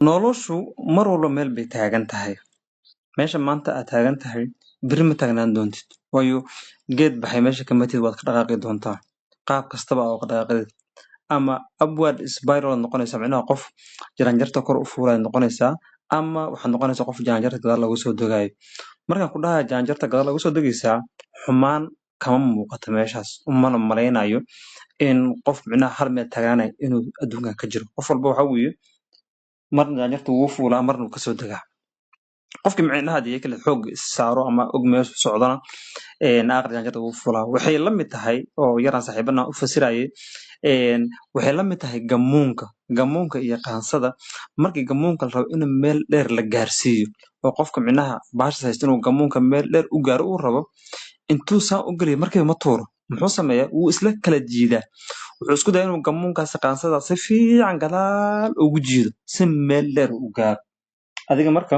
noloshu mar walba meel bay taagan tahay. Meesha maanta aad taagan tahay beri ma taagnaan doontid, waayo geed baxay meesha kama tid waad ka dhaqaaqi doontaa qaab kastaba oo ka dhaqaaqid, ama upward spiral aad noqonaysaa, micnaha qof jaranjarta kor u fuulay noqonaysaa, ama waxaad noqonaysaa qof jaranjarta gadaal lagu soo dogaayo. Markaan ku dhahayo jaranjarta gadaal lagu soo dogaysaa, xumaan kama muuqato meeshaas, umana malaynayo in qof micnaha hal meel taagnaanay inuu adduunkan ka jiro. Qof walba waxa weeye marna jaranjarta wuu fuulaa marna wuu kasoo degaa. qofkii micnaha hadii kale xoog saaro ama og meesha socdana aqri jaranjarta wuu fuulaa. Waxay la mid tahay oo yaraan saaxiibana u fasirayay, waxay la mid tahay gamuunka iyo qaansada. Markii gamuunka la rabo in meel dheer la gaarsiiyo oo qofka micnaha baashas haysto inuu gamuunka meel dheer u gaaro uu rabo, intuu saa u galiyo markiiba ma tuuro, muxuu sameeyaa wuu isla kala jiidaa. Wuxuu isku dayaa inuu gamuunkaasi qaansada si fiican gadaal ugu jiido si meel dheer u gaaro. Adiga marka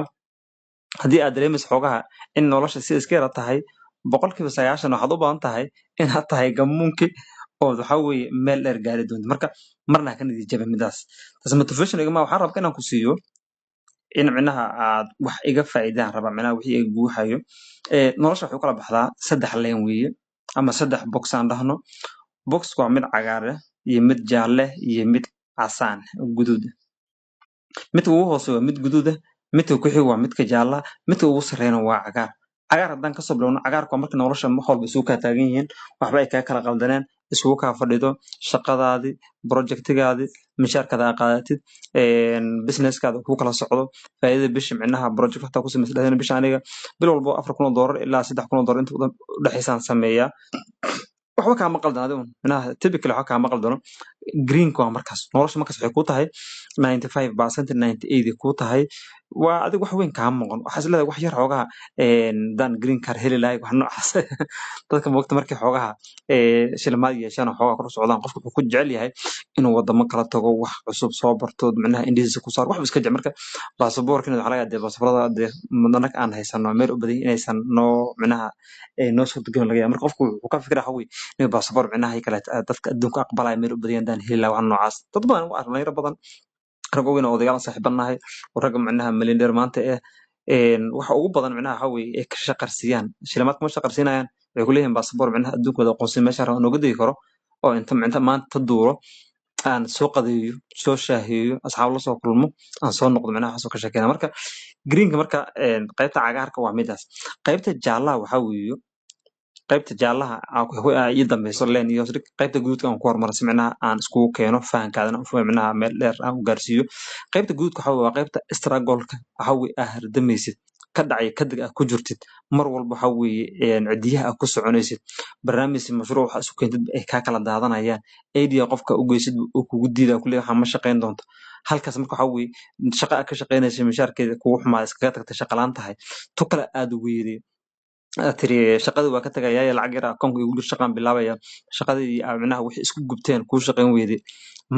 haddii aad dareemayso xoogaha in nolosha si iska yara tahay, boqolkiiba 90 waxaad u badan tahay inaad tahay gamuunkii oo waxa weeye meel dheer gaari doonto. Marka marna ha ka niyad jabin midaas. Taas motivation igama waxaan rabaa inaan ku siiyo in micnaha aad wax iga faa'iidaan rabaa, micnaha wixii ay guuxayo. Nolosha waxay u kala baxdaa 3 leen weeye ama 3 box aan dhahno. Box waa mid cagaar ah iyo mid jaalle iyo mid casaan guduud. Midka ugu hooseeya waa mid guduud ah, midka ku xiga waa midka jaalla ah, midka ugu sarreeyana waa cagaar. Cagaar haddaan kasoo bilowno, cagaarku waa marka nolosha wax walba isugu kaa taagan yihiin, waxba ay kaa kala qaldaneen, isugu kaa fadhido, shaqadaadii, projectigaadii, mishaarkaada aad qaadatid, businesskaada kuu kala socdo, faa'iidada bisha micnaha project waxtaa ku samaysid. Dhahayna bisha aniga bil walbo $4,000 ilaa $3,000 inta u dhaxaysaan sameeyaa. waxba kaama qaldan adigu, micnaha typically waxba kaama qaldano. Greenka waa markaas nolosha markaas waxay kuu tahay 95% 98 kuu tahay, waa adiga wax weyn kaama maqan. Waxaad isleedahay wax yar xoogaha haddaan green card heli lahay wax noocaas. Dadka moogta markay xoogaha shilimaad yeeshaan oo xoogaha kor u socdaan, qofka wuxuu ku jecel yahay inuu wadamo kala tago, wax cusub soo barto, micnaha indhihiisa ku saaro, waxba iska jecel. Marka baasaboorkina waxaa laga yaabaa dee baasaboorada dee anaga aan haysano meel u badan inaysan noo micnaha noo suurtagelin laga yaabaa. Marka qofku wuxuu ka fikiraa waxa weeye inuu baasaboor micnaha ay kale dadka adduunka aqbalaya meel u badan haddaan heli lahaa wax noocaas. Dad badan waa dhalinyaro badan, rag waaweyn oo odayaal saaxiibanahay oo ragga micnaha milyaneer maanta waxa ugu badan micnaha waxa weeye ay ka shaqarsiiyaan shilimaadka ma shaqarsiinayaan, waxay ku leeyihiin baasaboor micnaha adduunkooda aqoonsi meesha rabo nooga degi karo oo inta maanta duuro aan soo qadeeyo, soo shaaheeyo, asxaab la soo kulmo, aan soo noqdo micnaha waxaasoo ka sheekeynaa. Marka greenka marka qaybta cagaarka waa midaas. Qaybta jaallaha waxa weeye qaybta jaallaha ii dambeyso leen iyo qaybta guduudka aan ku hormaro si micnaha aan iskugu keeno fahankaadana u fahmo micnaha meel dheer aan u gaarsiiyo. Qaybta guduudka waxa weeye waa qaybta struggle-ka waxa weeye aad hardamaysid, ka dhacay kadib aad ku jirtid, mar walba waxa weeye cidiyaha aad ku soconaysid, barnaamij mashruuc waxa isu keentid ay kaa kala daadanayaan, idea qofka u geysid uu kugu diidaa ku leeyahay waxaan ma shaqayn doonto. Halkaas marka waxa weeye shaqa aad ka shaqaynaysa mishaarkeeda kugu xumaada iskaga tagtay shaqa la'aan tahay, tu kale aad weydii aad tiri shaqadii waa ka tagayaa lacag yar akoonka igu jir shaqaan bilaabaya, shaqadii micnaha wixii isku gubteen kuu shaqayn weyday.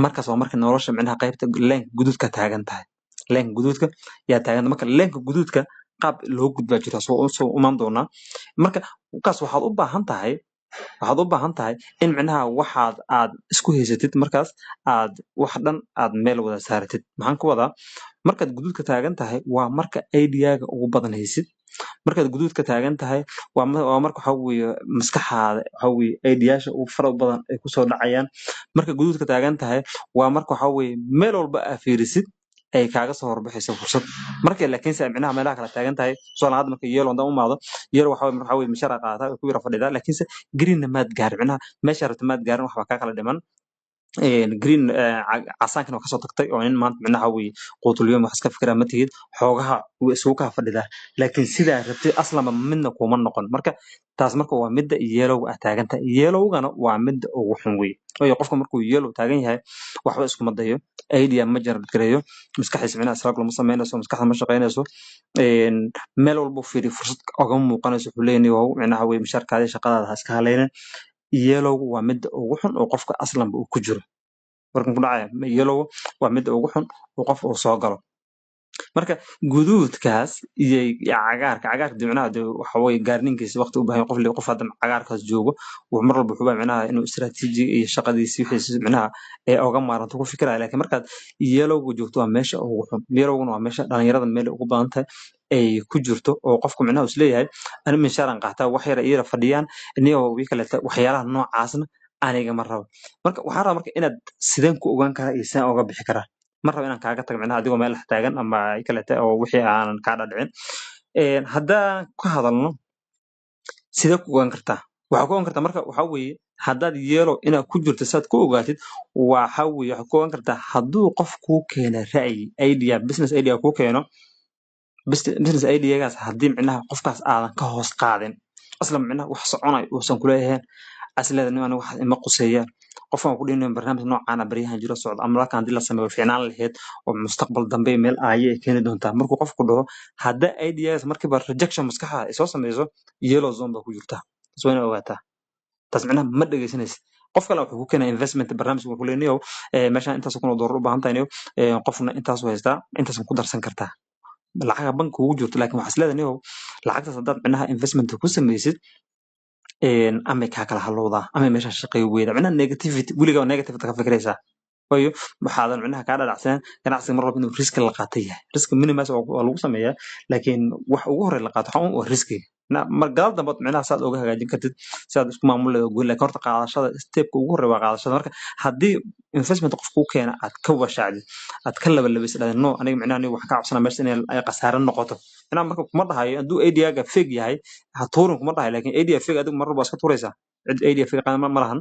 Markaas waa marka nolosha micnaha qaybta leenka guduudka taagan tahay. Leenka guduudka yaa taagan. Marka leenka guduudka qaab loo gudbaa jira soo imaan doonaa. Marka markaas waxaad u baahan tahay in micnaha waxaad aad isku haysatid markaas aad wax dhan aad meel wada saaratid. Maxaan ku wadaa? Markaad guduudka taagan tahay waa marka idea-ga ugu badan haysid. Markaad guduudka taagan tahay waa marka waxa weeye maskaxaada waxa weeye idea-yaasha ugu fara badan ay ku soo dhacayaan. Marka guduudka taagan tahay waa marka waxa weeye meel walba aad fiirisid ay kaaga soo horbaxayso fursad. Marka laakiinse micnaha meelaha kala taagan tahay tusaale ahaan marka yellow haddaan u imaado, yellow waxa weeye mishaar aad qaadataa way ku yara fadhidaa, laakiinse green-na maad gaarin, micnaha meesha rabtid maad gaarin, wax baa kaa kala dhiman. green casaankana waa kasoo tagtay oo nin maanta micnaha waxa weeye quutul yawmi wax iska fikiraa ma tihid, xoogaha way isugu kaa fadhidaa, laakiin sidaa rabtid aslanba midna kuma noqon. Marka taas marka waa midda yellow aad taagan tahay. Yellow-gana waa midda ugu xun weeye, waayo qofka markuu yellow taagan yahay waxba iskuma dayo, idea ma generate gareeyo, maskaxdiisa micnaha struggle ma samaynayso, maskaxda ma shaqaynayso, meel walba uu fiiriyo fursad ogama muuqanayso. Wuxuu leeyahay wow micnaha waxa weeye mishaarkaada iyo shaqadaada ha iska haleynin. Yellow waa midda ugu xun oo qofka aslanba uu ku jiro. Markan ku dhacaya yellow waa midda ugu xun oo qof uu soo galo. marka guduudkaas iyo cagaarka micnaha dee waxa weeye gaarninkiisa waqti u baahan qof hadda cagaarkaas joogo wuxuu mar walba wuxuu baa micnaha inuu istiraatiiji iyo shaqadiisi wixiisi micnaha ee oga maaranto ku fikiraya laakiin markaad yelowga joogto waa meesha ugu xun yelowguna waa meesha dhalinyarada meel ugu badan tahay ay ku jirto oo qofku micnaha is leeyahay ani minshaaraan qaataa wax yara iyara fadhiyaan iniyo wii kaleeta waxyaalaha noocaasna aniga ma rabo marka waxaan rabaa marka inaad sideen ku ogaan karaa iyo sideen oga bixi karaa ma rabo inaan kaaga tago micnaha adigoo meel dhex taagan ama ay kaleete oo wixii aanan kaa dhadhicin haddaan ka hadalno sidee ku ogaan kartaa waxaa ku ogaan kartaa marka waxaa weeye haddaad yeelo inaad ku jirto saad ku ogaatid waxaa weeye waxaad ku ogaan kartaa hadduu qof kuu keena ra'yi idea business idea kuu keeno business ideagaas haddii micnaha qofkaas aadan ka hoos qaadin aslan micnaha wax soconay uusan kula ahayn asleeda nin aniga wax ima quseeyaan qofkan ku dhinayo barnaamij noocan ah baryahan jiro socdo ama markaan hadii la sameeyo fiicnaan lahayd oo mustaqbal dambe meel aaye ay keeni doontaa markuu qofku dhaho hadda ideas markiiba rejection maskaxda ay soo sameyso yellow zone baa ku jirta taas waa inaad ogaataa taas micnaha ma dhegeysanaysid qof kale wuxuu ku keenaa investment barnaamij wuxuu leeyahay meeshaan intaas kun oo doolar u baahan tahay qofna intaas u haystaa intaas ku darsan kartaa lacaga bank ugu jirto laakiin waxaa isleedahay lacagtaas haddaad micnaha investment ku sameysid ama kaa kala halowdaa ama meesha shaqeey weyda micnaha negativity weligaa negative ka fikiraysaa waayo waxaadan micnaha kaa dhadhacsaneen ganacsiga mar walba inuu riski la qaata yahay riski minimas waa lagu sameeyaa laakiin wax ugu horey la qaato waxaa waa riski mar gadaal dambe micnaha saad uga hagaajin kartid saad isku maamuleeda goyn laakiin horta qaadashada stepka ugu horey waa qaadashada marka haddii investment qof kuu keena aad ka washaacdid aad ka labalabaysid dhahday no aniga micnaha aniga waxaan ka cabsanaa meesha inay khasaare noqoto micnaha marka kuma dhahayo hadduu ADA-ga fake yahay ha tuurin kuma dhahayo laakiin ADA fake adigu mar walba waa iska tuuraysaa cid ADA fake qaadan ma lahan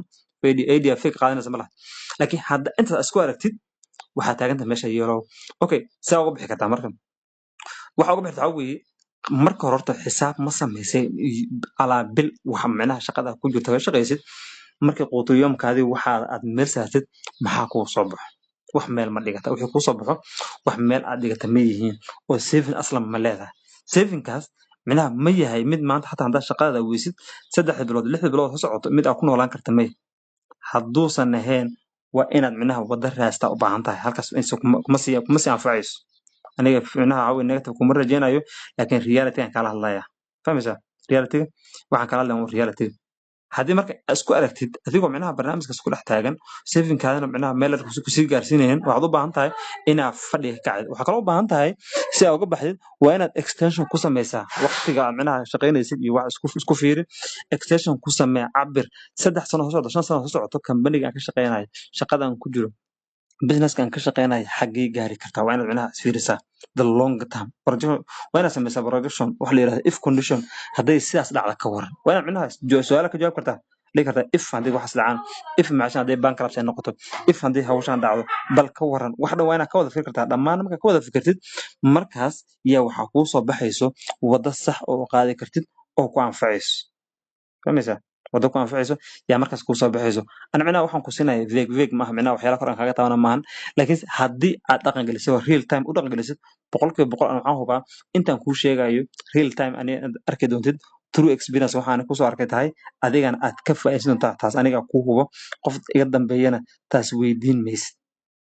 ADA fake qaadanaysa ma lahan laakiin hadda intaad isku aragtid waxaa taagantahay meesha yeelow okay saa uga bixi kartaa marka waxa uga bixi waxaa weeye marka hore horta xisaab ma samaysay alaa bil waxa micnaha shaqada ku jirta ka shaqaysid markii quutiyomkaadii waxa aad meel saartid maxaa kuu soo baxo wax meel ma dhigata wixii kuu soo baxo wax meel aad dhigata ma yihiin oo saving aslan ma leedahay savingkaas micnaha ma yahay mid maanta xataa haddaad shaqadaada weysid 3 bilood 6 bilood ha socoto mid aad ku noolaan karta may hadduusan ahayn waa inaad micnaha wada raastaa u baahan tahay halkaas kuma sii anfacayso aniga micnaha waxaa weye negative kuma rajaynayo laakiin reality aan kala hadlaya fahmaysaa reality waxaan kala hadlaya reality haddii marka isku aragtid adigoo micnaha barnaamijkaas ku dhex taagan savingkaadana micnaha meel kusii gaarsiinayeen waxaad u baahan tahay inaad fadhiga ka kacdid waxaa kaloo u baahan tahay si aad uga baxdid waa inaad extension ku samaysaa waqtiga aad micnaha shaqaynaysid iyo wax isku fiiri extension ku samee cabir 3 sano soo socdo 5 sano soo socoto kambaniga aan ka shaqaynayo shaqadan ku jiro businesskan ka shaqeynayo xaggee gaari kartaa waa inaad micnaha isfiirisaa the long term waa inaad sameysaa projection wax la yirahdo if condition hadday sidaas dhacda ka waran waa inaad micnaha su-aalo ka jawaab kartaa dhihi kartaa if haddii waxaas dhacaan if macashan hadday bankruptcy ay noqoto if haddii hawshan dhacdo bal ka waran wax dhan waa inaad ka wada fikir kartaa dhammaan markaa ka wada fikirtid markaas yaa waxaa kuu soo baxayso waddo sax oo qaadi kartid oo ku anfacayso fahmaysaa wado ku anfacayso yaa markaas kuu soo baxayso ana micnaha waxaan ku siinaya veeg maaha micnaha waxyaala kor aan kaaga taabana maahan laakiin haddii aad dhaqan gelisid oo real time u dhaqan gelisid 100% aan waxaan hubaa intaan kuu sheegayo real time ani arki doontid true experience waxaan kusoo arkay tahay adigana aad ka faa'iidaysan doontaa taas aniga kuu hubo qof iga dambeeyana taas weydiin maysid